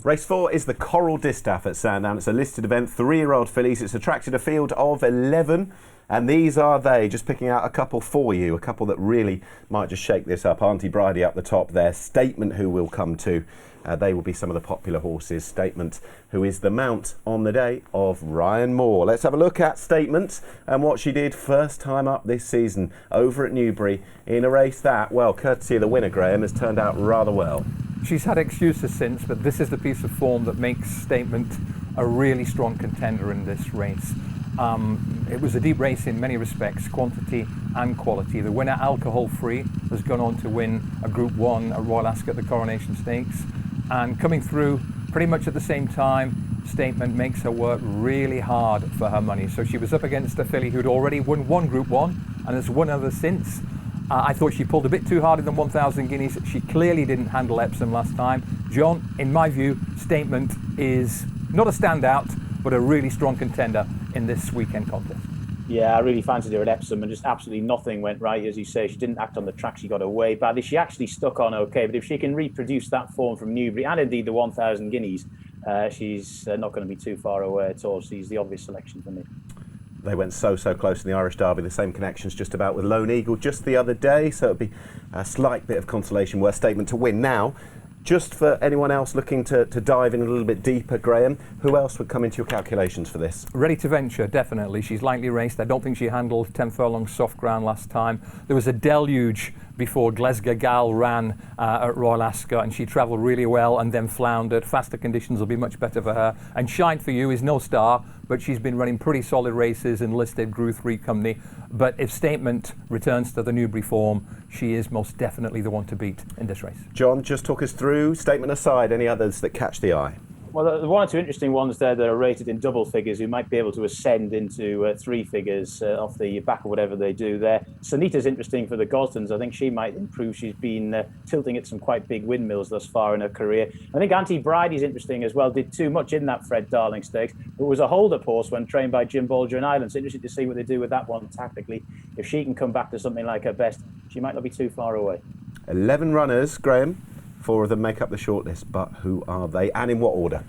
Race 4 is the Coral Distaff at Sandown. It's a listed event, 3-year-old fillies. It's attracted a field of 11, and these are they. Just picking out a couple for you, a couple that really might just shake this up. Auntie Bridie up the top there. Statement, who we'll come to. They will be some of the popular horses. Statement, who is the mount on the day of Ryan Moore. Let's have a look at Statement and what she did first time up this season over at Newbury in a race that, well, courtesy of the winner, Graham, has turned out rather well. She's had excuses since, but this is the piece of form that makes Statement a really strong contender in this race. It was a deep race in many respects, quantity and quality. The winner, Alcohol Free, has gone on to win a Group 1 at Royal Ascot, the Coronation Stakes. And coming through pretty much at the same time, Statement makes her work really hard for her money. So she was up against a filly who'd already won one Group 1 and has won others since. I thought she pulled a bit too hard in the 1,000 guineas. She clearly didn't handle Epsom last time. John, in my view, Statement is not a standout, but a really strong contender in this weekend contest. Yeah, I really fancied her at Epsom, and just absolutely nothing went right. As you say, she didn't act on the track. She got away badly. She actually stuck on okay, but if she can reproduce that form from Newbury, and indeed the 1,000 guineas, she's not going to be too far away at all. She's the obvious selection for me. They went so close in the Irish Derby, the same connections just about with Lone Eagle just the other day, so it'd be a slight bit of consolation worth Statement to win. Now, just for anyone else looking to dive in a little bit deeper, Graham, who else would come into your calculations for this? Ready to Venture, definitely. She's lightly raced. I don't think she handled 10 furlongs soft ground last time. There was a deluge before Glasgow Gal ran at Royal Ascot, and she travelled really well and then floundered. Faster conditions will be much better for her. And Shine For You is no star, but she's been running pretty solid races in listed Group 3 company. But if Statement returns to the Newbury form, she is most definitely the one to beat in this race. John, just talk us through, Statement aside, any others that catch the eye? Well, the one or two interesting ones there that are rated in double figures who might be able to ascend into 3 figures off the back of whatever they do there. Sanita's interesting for the Gosdens. I think she might improve. She's been tilting at some quite big windmills thus far in her career. I think Auntie Bridie's interesting as well. Did too much in that Fred Darling Stakes, but was a hold-up horse when trained by Jim Bolger and Ireland. So interesting to see what they do with that one tactically. If she can come back to something like her best, she might not be too far away. 11 runners, Graham. 4 of them make up the shortlist, but who are they and in what order?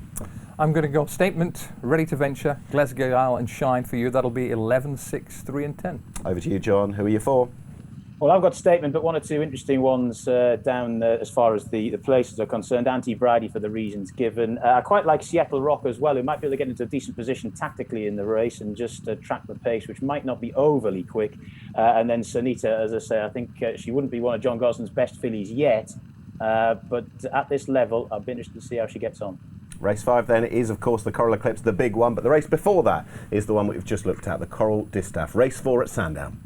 I'm going to go Statement, Ready to Venture, Glasgow Isle and Shine For You. That'll be 11, 6, 3 and 10. Over to you, John. Who are you for? Well, I've got Statement, but one or two interesting ones down as far as the places are concerned. Auntie Bridie for the reasons given. I quite like Seattle Rock as well, who might be able to get into a decent position tactically in the race and just track the pace, which might not be overly quick. And then Sanita, as I say, I think she wouldn't be one of John Gosden's best fillies yet. But at this level, I'll be interested to see how she gets on. Race 5 then is, of course, the Coral Eclipse, the big one, but the race before that is the one we've just looked at, the Coral Distaff. Race 4 at Sandown.